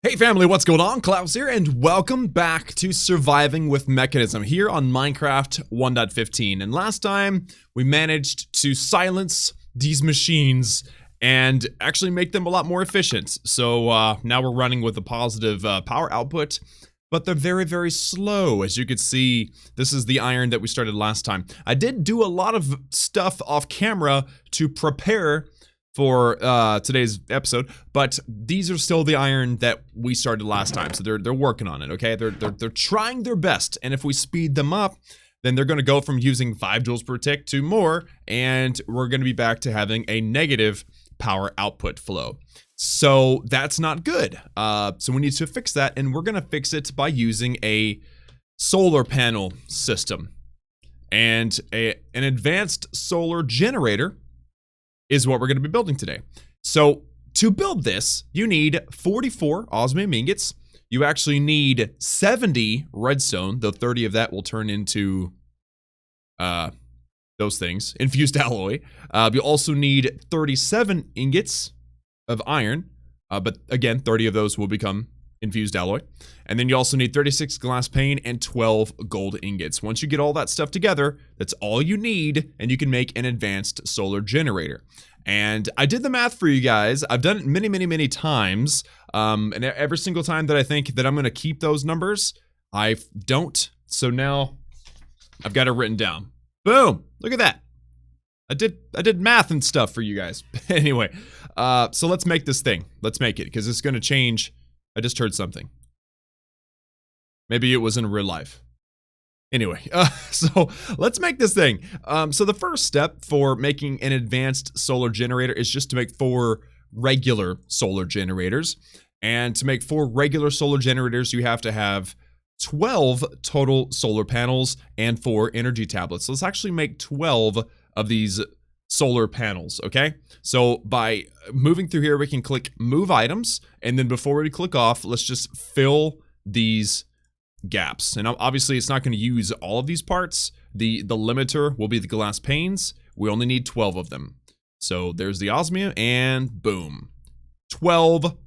Hey family, what's going on? Klaus here, and welcome back to Surviving with Mekanism here on Minecraft 1.15. And last time, we managed to silence these machines and actually make them a lot more efficient. So now we're running with a positive power output, but they're very, very slow. As you can see, this is the iron that we started last time. I did do a lot of stuff off camera to prepare for today's episode, but these are still the iron that we started last time, so they're working on it. Okay, they're trying their best, and if we speed them up, then they're going to go from using 5 joules per tick to more, and we're going to be back to having a negative power output flow. So that's not good. So we need to fix that, and we're going to fix it by using a solar panel system, and an advanced solar generator is what we're going to be building today. So to build this, you need 44 osmium ingots. You actually need 70 redstone, though 30 of that will turn into those things, infused alloy. You also need 37 ingots of iron, but again, 30 of those will become infused alloy. And then you also need 36 glass pane and 12 gold ingots. Once you get all that stuff together, that's all you need, and you can make an advanced solar generator. And I did the math for you guys. I've done it many, many, many times. And every single time that I think that I'm going to keep those numbers, I don't. So now I've got it written down. Boom! Look at that. I did math and stuff for you guys. Anyway, so let's make this thing. Let's make it, because it's going to change. I just heard something. Maybe it was in real life. Anyway, so let's make this thing. So the first step for making an advanced solar generator is just to make 4 regular solar generators. And to make 4 regular solar generators, you have to have 12 total solar panels and 4 energy tablets. So let's actually make 12 of these solar panels, okay? So by moving through here, we can click move items, and then before we click off, let's just fill these gaps. And obviously it's not going to use all of these parts. The limiter will be the glass panes. We only need 12 of them. So there's the osmium, and boom, 12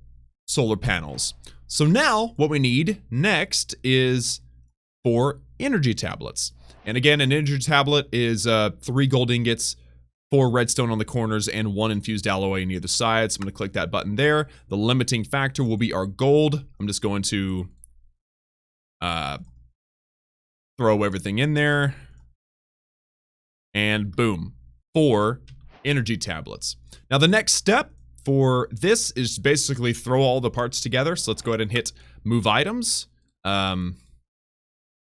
solar panels. So now what we need next is 4 energy tablets. And again, an energy tablet is 3 gold ingots, 4 redstone on the corners, and 1 infused alloy on either side. So I'm going to click that button there. The limiting factor will be our gold. I'm just going to throw everything in there. And boom, 4 energy tablets. Now the next step for this is basically throw all the parts together. So let's go ahead and hit move items. I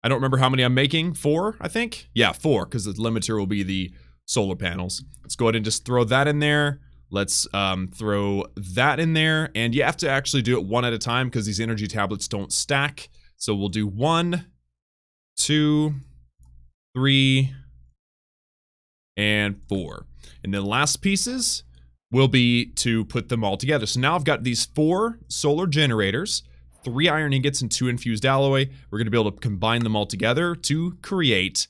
don't remember how many I'm making. 4, I think. Yeah, 4, because the limiter will be the solar panels. Let's go ahead and just throw that in there. Let's throw that in there. And you have to actually do it one at a time because these energy tablets don't stack. So we'll do 1, 2, 3, and 4. And then last pieces will be to put them all together. So now I've got these 4 solar generators, 3 iron ingots, and 2 infused alloy. We're going to be able to combine them all together to create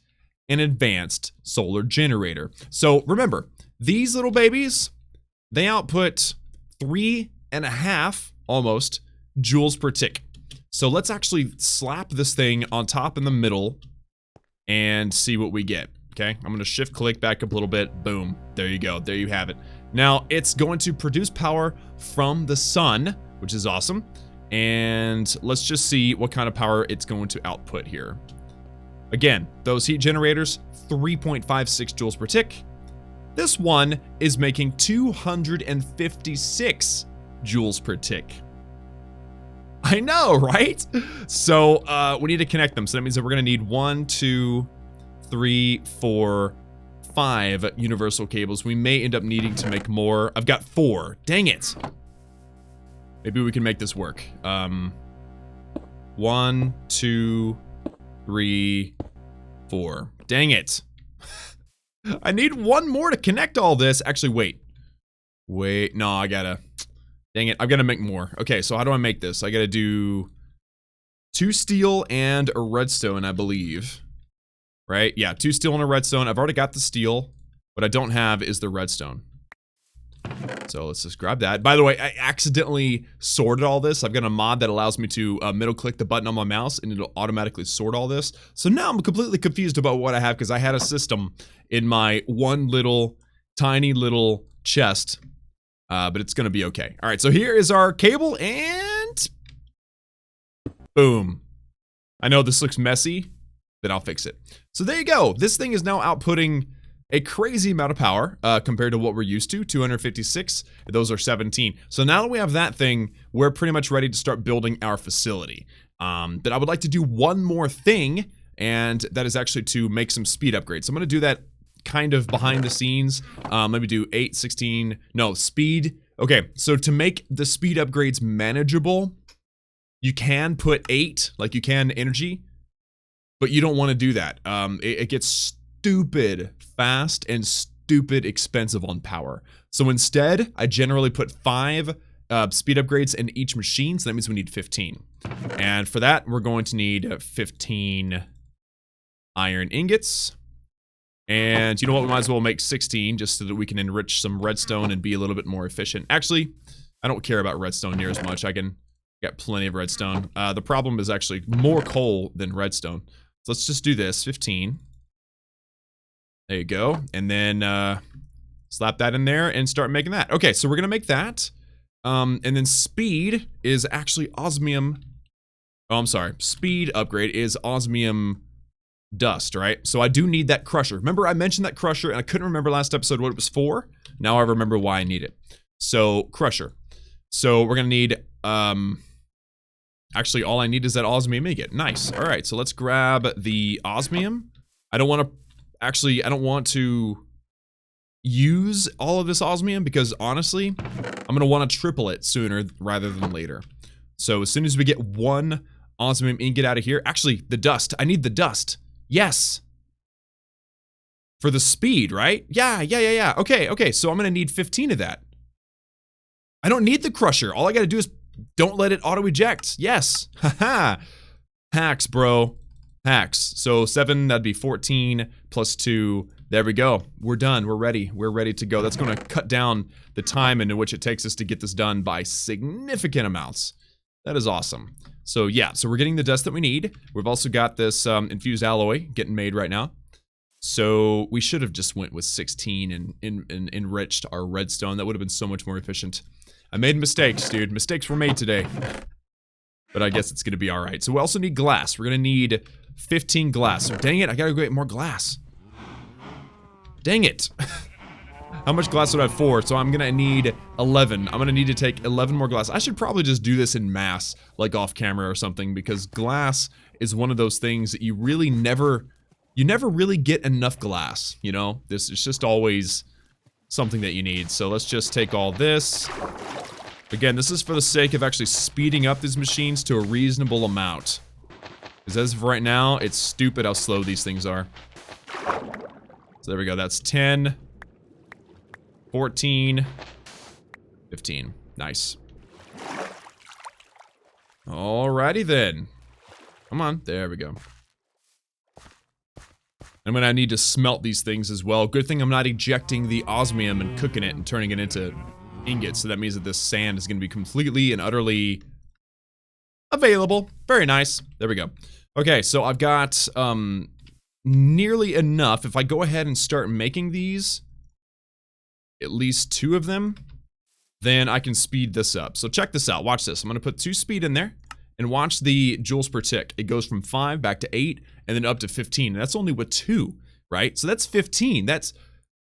an advanced solar generator. So remember, these little babies, they output 3.5 almost joules per tick. So let's actually slap this thing on top in the middle and see what we get. Okay, I'm going to shift click back up a little bit. Boom. There you go. There you have it. Now it's going to produce power from the sun, which is awesome. And let's just see what kind of power it's going to output here. Again, those heat generators, 3.56 joules per tick. This one is making 256 joules per tick. I know, right? So we need to connect them. So that means that we're going to need 1, 2, 3, 4, 5 universal cables. We may end up needing to make more. I've got 4. Dang it. Maybe we can make this work. 1, 2, 3, 4. Dang it. I need 1 more to connect all this. Actually, wait. No, I gotta. Dang it. I've got to make more. Okay, so how do I make this? I got to do 2 steel and a redstone, I believe. Right? Yeah, 2 steel and a redstone. I've already got the steel. What I don't have is the redstone. So let's just grab that. By the way, I accidentally sorted all this. I've got a mod that allows me to middle click the button on my mouse and it'll automatically sort all this. So now I'm completely confused about what I have because I had a system in my one little tiny little chest, but it's gonna be okay. All right, so here is our cable and boom. I know this looks messy, but I'll fix it. So there you go. This thing is now outputting a crazy amount of power compared to what we're used to, 256. Those are 17. So now that we have that thing, we're pretty much ready to start building our facility. But I would like to do one more thing, and that is actually to make some speed upgrades. So I'm going to do that kind of behind the scenes. Let me do 8, 16, no, speed. Okay, so to make the speed upgrades manageable, you can put 8, like you can energy, but you don't want to do that. It gets stupid fast and stupid expensive on power. So instead, I generally put 5 speed upgrades in each machine, so that means we need 15. And for that, we're going to need 15 iron ingots. And you know what, we might as well make 16 just so that we can enrich some redstone and be a little bit more efficient. Actually, I don't care about redstone near as much. I can get plenty of redstone. The problem is actually more coal than redstone. So let's just do this, 15. There you go. And then slap that in there and start making that. Okay, so we're gonna make that. And then speed is actually osmium. Oh, I'm sorry. Speed upgrade is osmium dust, right? So I do need that crusher. Remember I mentioned that crusher and I couldn't remember last episode what it was for. Now I remember why I need it. So crusher. So we're gonna need, actually all I need is that osmium ingot. Nice. All right, so let's grab the osmium. I don't want to use all of this osmium because honestly, I'm gonna want to triple it sooner rather than later. So as soon as we get 1 osmium ingot out of here, actually the dust, I need the dust. Yes. For the speed, right? Yeah. Okay, so I'm gonna need 15 of that. I don't need the crusher. All I gotta do is don't let it auto eject. Yes. Haha. Hacks, bro. Hacks. So 7, that'd be 14 plus 2. There we go. We're done. We're ready. We're ready to go. That's going to cut down the time in which it takes us to get this done by significant amounts. That is awesome. So yeah, so we're getting the dust that we need. We've also got this infused alloy getting made right now. So we should have just went with 16 and enriched our redstone. That would have been so much more efficient. I made mistakes, dude. Mistakes were made today. But I guess it's going to be all right. So we also need glass. We're going to need 15 glass. So dang it, I got to go get more glass. Dang it. How much glass would I have? 4, so I'm going to need 11. I'm going to need to take 11 more glass. I should probably just do this in mass, like off camera or something, because glass is one of those things that you really never really get enough glass, you know? This is just always something that you need. So let's just take all this. Again, this is for the sake of actually speeding up these machines to a reasonable amount. Because as of right now, it's stupid how slow these things are. So there we go, that's 10, 14, 15. Nice. Alrighty then. Come on, there we go. I'm gonna need to smelt these things as well. Good thing I'm not ejecting the osmium and cooking it and turning it into ingots, so that means that this sand is going to be completely and utterly available. Very nice. There we go. Okay, so I've got nearly enough. If I go ahead and start making these, at least 2 of them, then I can speed this up. So check this out. Watch this. I'm going to put 2 speed in there and watch the joules per tick. It goes from 5 back to 8 and then up to 15. And that's only with 2, right? So that's 15. That's,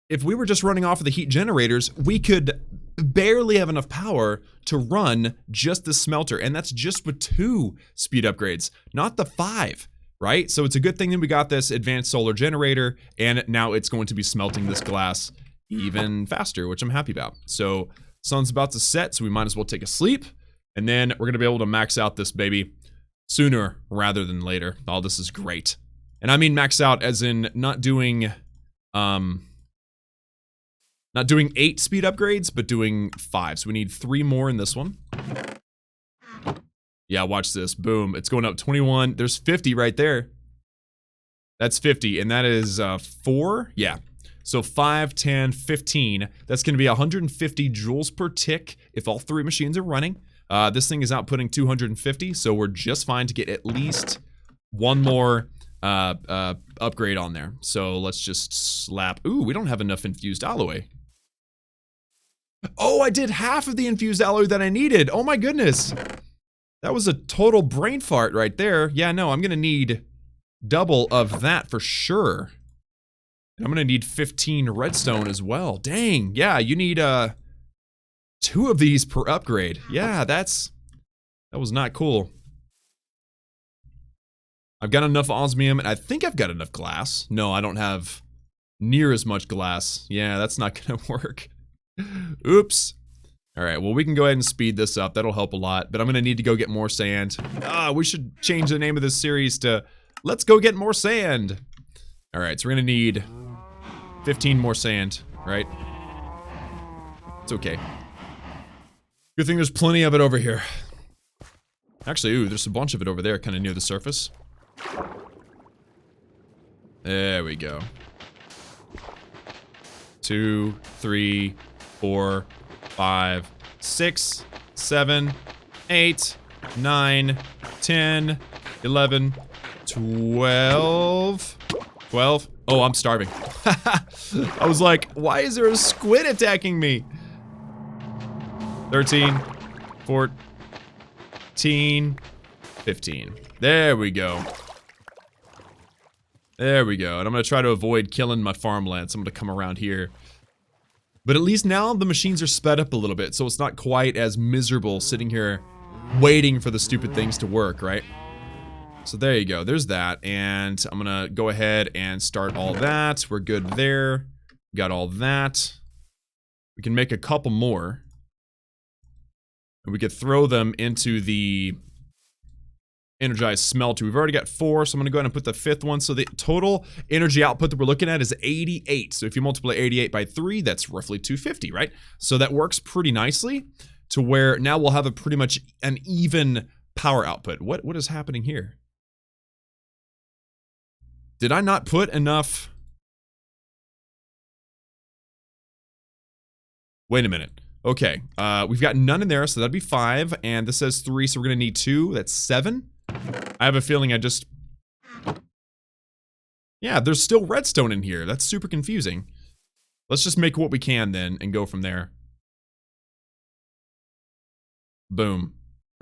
if we were just running off of the heat generators, we could barely have enough power to run just the smelter, and that's just with 2 speed upgrades, not the 5, right? So it's a good thing that we got this advanced solar generator, and now it's going to be smelting this glass even faster, which I'm happy about. So sun's about to set, so we might as well take a sleep, and then we're gonna be able to max out this baby sooner rather than later. Oh, this is great. And I mean max out as in not doing 8 speed upgrades, but doing 5. So we need 3 more in this one. Yeah, watch this. Boom. It's going up 21. There's 50 right there. That's 50, and that is 4. Yeah. So 5, 10, 15. That's going to be 150 joules per tick if all 3 machines are running. This thing is outputting 250, so we're just fine to get at least one more upgrade on there. So let's just slap. Ooh, we don't have enough infused alloy. Oh, I did half of the infused alloy that I needed. Oh my goodness. That was a total brain fart right there. Yeah, no, I'm gonna need double of that for sure. And I'm gonna need 15 redstone as well. Dang, yeah, you need 2 of these per upgrade. Yeah, that was not cool. I've got enough osmium, and I think I've got enough glass. No, I don't have near as much glass. Yeah, that's not gonna work. Oops. Alright, well we can go ahead and speed this up. That'll help a lot, but I'm gonna need to go get more sand. We should change the name of this series to Let's Go Get More Sand. Alright, so we're gonna need 15 more sand, right? It's okay. Good thing there's plenty of it over here. Actually, ooh, there's a bunch of it over there, kind of near the surface. There we go. 2, 3, 4, 5, 6, 7, 8, 9, 10, 11, 12. 12? Oh, I'm starving. I was like, why is there a squid attacking me? 13, 14, 15. There we go. There we go. And I'm going to try to avoid killing my farmland, so I'm going to come around here. But at least now the machines are sped up a little bit, so it's not quite as miserable sitting here waiting for the stupid things to work, right? So there you go. There's that. And I'm going to go ahead and start all that. We're good there. Got all that. We can make a couple more. And we could throw them into the energized smelter. We've already got 4, so I'm gonna go ahead and put the 5th one. So the total energy output that we're looking at is 88. So if you multiply 88 by 3, that's roughly 250, right? So that works pretty nicely to where now we'll have a pretty much an even power output. What is happening here? Did I not put enough? Wait a minute. Okay, we've got none in there, so that'd be 5, and this says 3, so we're gonna need 2. That's 7. I have a feeling I just... Yeah, there's still redstone in here. That's super confusing. Let's just make what we can then and go from there. Boom.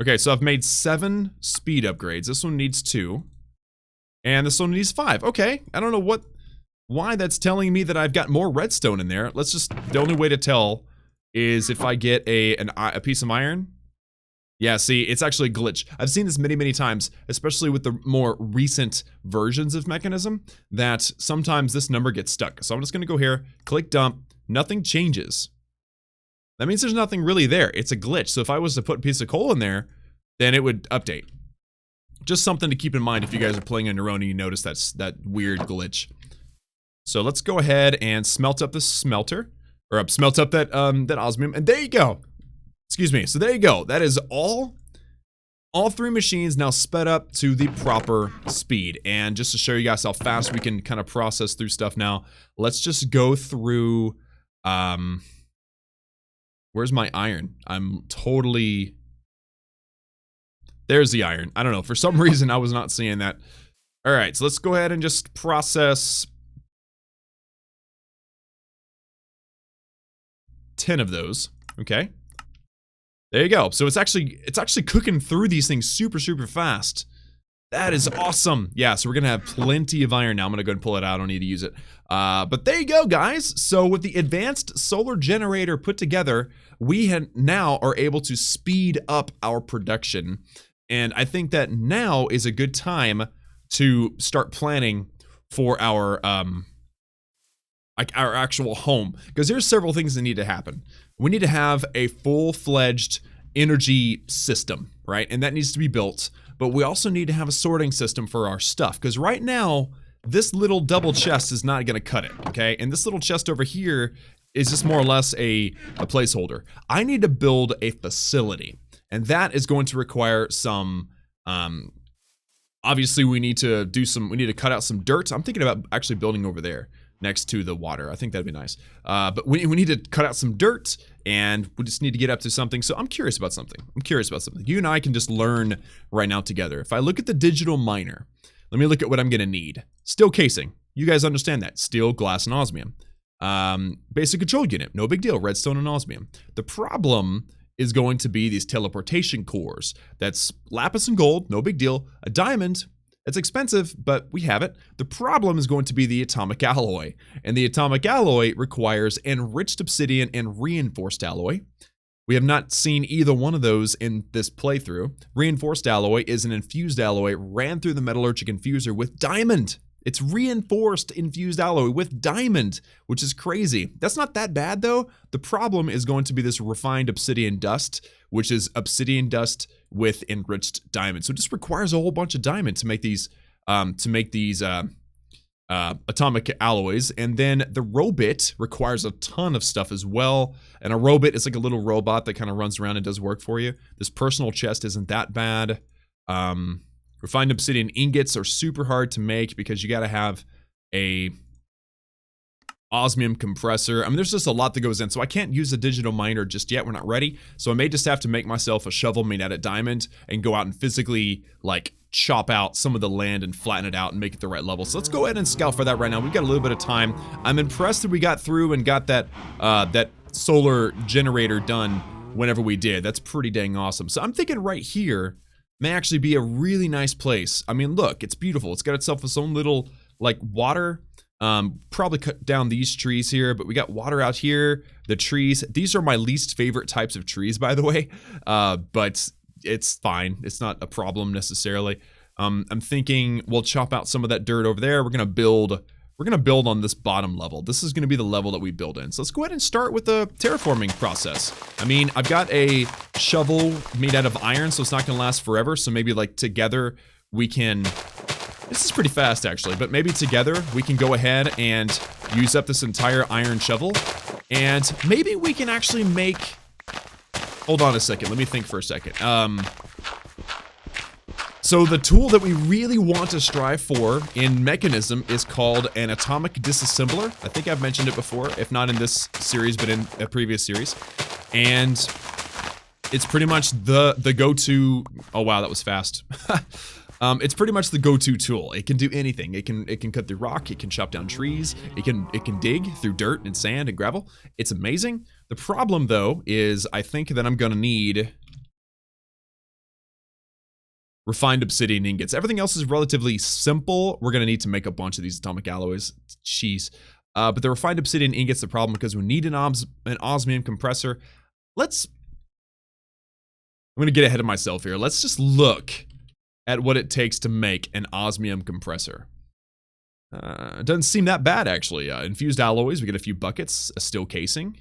Okay, so I've made 7 speed upgrades. This one needs 2. And this one needs 5. Okay, I don't know why that's telling me that I've got more redstone in there. Let's just... The only way to tell is if I get a piece of iron. Yeah, see, it's actually a glitch. I've seen this many, many times, especially with the more recent versions of Mekanism, that sometimes this number gets stuck. So I'm just gonna go here, click dump, nothing changes. That means there's nothing really there. It's a glitch. So if I was to put a piece of coal in there, then it would update. Just something to keep in mind if you guys are playing on your own and you notice that weird glitch. So let's go ahead and smelt up the smelter. Or smelt up that osmium, and there you go. Excuse me. So there you go. That is all 3 machines now sped up to the proper speed. And just to show you guys how fast we can kind of process through stuff now, let's just go through. Where's my iron? I'm totally. There's the iron. I don't know. For some reason, I was not seeing that. All right. So let's go ahead and just process 10 of those. Okay. There you go. So it's actually cooking through these things super, super fast. That is awesome. Yeah, so we're gonna have plenty of iron now. I'm gonna go and pull it out. I don't need to use it. But there you go, guys. So with the advanced solar generator put together, we now are able to speed up our production. And I think that now is a good time to start planning for our our actual home, because there's several things that need to happen. We need to have a full-fledged energy system, right? And that needs to be built. But we also need to have a sorting system for our stuff, because right now this little double chest is not going to cut it, okay? And this little chest over here is just more or less a placeholder. I need to build a facility, and that is going to require some obviously we need to cut out some dirt. I'm thinking about actually building over there. next to the water. I think that'd be nice. But we need to cut out some dirt, and we just need to get up to something. So I'm curious about something. You and I can just learn right now together. If I look at the digital miner, let me look at what I'm gonna need. Steel casing. You guys understand that. Steel, glass, and osmium. Basic control unit. No big deal. Redstone and osmium. The problem is going to be these teleportation cores. That's lapis and gold. No big deal. A diamond. It's expensive, but we have it. The problem is going to be the atomic alloy. And the atomic alloy requires enriched obsidian and reinforced alloy. We have not seen either one of those in this playthrough. Reinforced alloy is an infused alloy ran through the metallurgic infuser with diamond. It's reinforced infused alloy with diamond, which is crazy. That's not that bad though. The problem is going to be this refined obsidian dust, which is obsidian dust with enriched diamond. So it just requires a whole bunch of diamond to make these atomic alloys. And then the robot requires a ton of stuff as well. And a robot is like a little robot that kind of runs around and does work for you. This personal chest isn't that bad. Refined obsidian ingots are super hard to make because you got to have a osmium compressor. I mean, there's just a lot that goes in. So I can't use a digital miner just yet. We're not ready. So I may just have to make myself a shovel made out of diamond and go out and physically like chop out some of the land and flatten it out and make it the right level. So let's go ahead and scout for that right now. We've got a little bit of time. I'm impressed that we got through and got that that solar generator done whenever we did. That's pretty dang awesome. So I'm thinking right here may actually be a really nice place. I mean, look, it's beautiful. It's got itself its own little like water. Probably cut down these trees here, but we got water out here. The trees, these are my least favorite types of trees, by the way. But it's fine. It's not a problem necessarily. I'm thinking we'll chop out some of that dirt over there. We're gonna build on this bottom level. This is gonna be the level that we build in. So let's go ahead and start with the terraforming process. I mean, I've got a shovel made out of iron, so it's not gonna last forever. So maybe like together we can, this is pretty fast actually, but maybe together we can go ahead and use up this entire iron shovel. And maybe we can actually make, hold on a second, let me think for a second. So the tool that we really want to strive for in Mekanism is called an atomic disassembler. I think I've mentioned it before, if not in this series, but in a previous series. And it's pretty much the go-to, oh wow, that was fast. It's pretty much the go-to tool. It can do anything. It can cut through rock, it can chop down trees, it can dig through dirt and sand and gravel. It's amazing. The problem though is I think that I'm gonna need refined obsidian ingots. Everything else is relatively simple. We're gonna need to make a bunch of these atomic alloys. Jeez. But the refined obsidian ingots the problem because we need an osmium compressor. I'm gonna get ahead of myself here. Let's just look at what it takes to make an osmium compressor. It doesn't seem that bad actually. Infused alloys, we get a few buckets, a steel casing.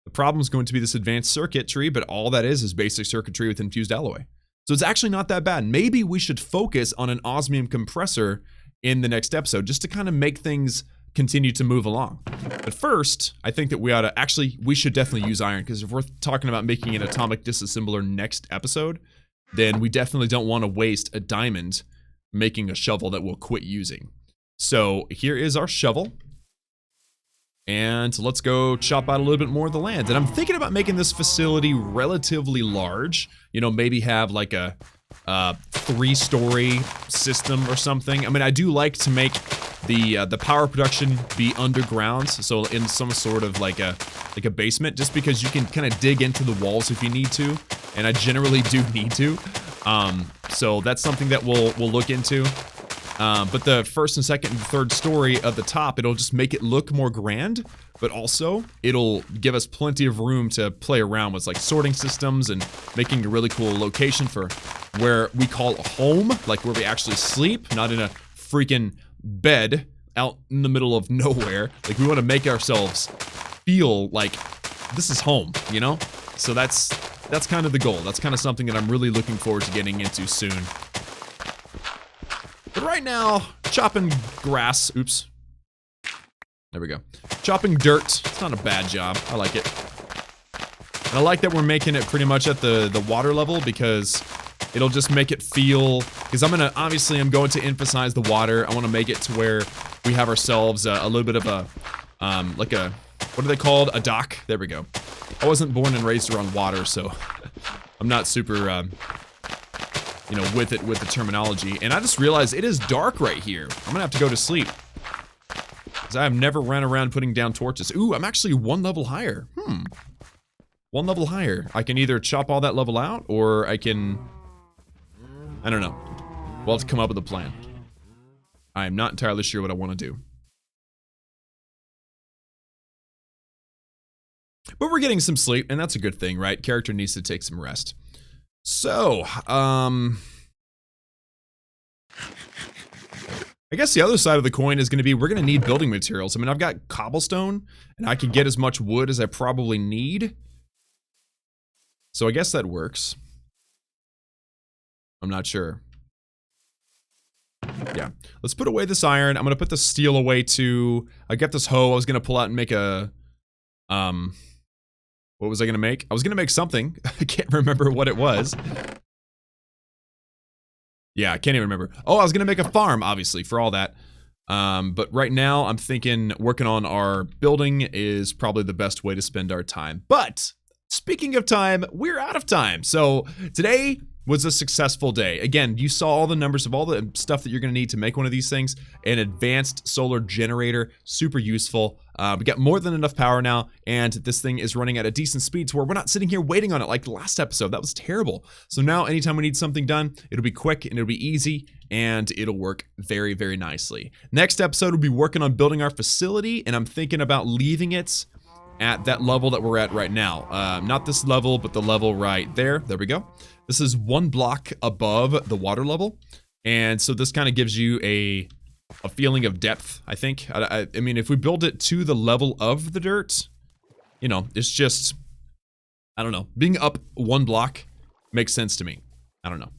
The problem is going to be this advanced circuitry, but all that is basic circuitry with infused alloy. So it's actually not that bad. Maybe we should focus on an osmium compressor in the next episode just to kind of make things continue to move along. But first, I think that we should definitely use iron because if we're talking about making an atomic disassembler next episode, then we definitely don't want to waste a diamond making a shovel that we'll quit using. So here is our shovel. And let's go chop out a little bit more of the land. And I'm thinking about making this facility relatively large. You know, maybe have like a 3-story system or something. I mean, I do like to make the power production be underground, so in some sort of like a basement, just because you can kind of dig into the walls if you need to, and I generally do need to. So that's something that we'll look into. But the first and second and third story of the top, it'll just make it look more grand, but also it'll give us plenty of room to play around with like sorting systems and making a really cool location for where we call a home, like where we actually sleep, not in a freaking bed out in the middle of nowhere. Like we want to make ourselves feel like this is home, you know? So that's kind of the goal. That's kind of something that I'm really looking forward to getting into soon. But right now, chopping grass, oops. There we go. Chopping dirt, it's not a bad job. I like it. And I like that we're making it pretty much at the water level because it'll just make it feel, because obviously I'm going to emphasize the water. I want to make it to where we have ourselves a little bit of a, like a, what are they called? A dock. There we go. I wasn't born and raised around water, so I'm not super, you know, with the terminology. And I just realized it is dark right here. I'm gonna have to go to sleep. Because I have never ran around putting down torches. Ooh, I'm actually 1 level higher. 1 level higher. I can either chop all that level out, or I can... I don't know. We'll have to come up with a plan. I am not entirely sure what I want to do. But we're getting some sleep, and that's a good thing, right? Character needs to take some rest. So, I guess the other side of the coin is going to be we're going to need building materials. I mean, I've got cobblestone, and I can get as much wood as I probably need. So I guess that works. I'm not sure. Yeah. Let's put away this iron. I'm going to put the steel away too. I got this hoe I was going to pull out and make a... What was I going to make? I was going to make something. I can't remember what it was. Yeah, I can't even remember. Oh, I was going to make a farm, obviously, for all that. But right now, I'm thinking working on our building is probably the best way to spend our time. But speaking of time, we're out of time. So today was a successful day. Again, you saw all the numbers of all the stuff that you're going to need to make one of these things. An advanced solar generator, super useful. We got more than enough power now, and this thing is running at a decent speed to where we're not sitting here waiting on it like the last episode. That was terrible. So now anytime we need something done, it'll be quick and it'll be easy, and it'll work very, very nicely. Next episode, we'll be working on building our facility, and I'm thinking about leaving it at that level that we're at right now. Not this level, but the level right there. There we go. This is 1 block above the water level, and so this kind of gives you a feeling of depth, I think. I mean, if we build it to the level of the dirt, you know, it's just, I don't know. Being up 1 block makes sense to me. I don't know.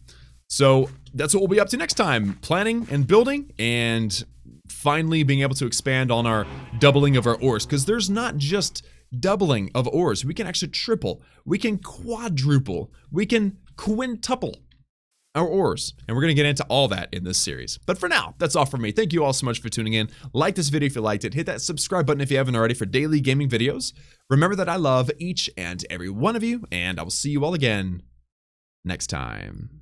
So that's what we'll be up to next time. Planning and building, and finally being able to expand on our doubling of our ores, because there's not just doubling of ores. We can actually triple. We can quadruple. We can quintuple our ores, and we're going to get into all that in this series. But for now, that's all from me. Thank you all so much for tuning in. Like this video if you liked it. Hit that subscribe button if you haven't already for daily gaming videos. Remember that I love each and every one of you, and I will see you all again next time.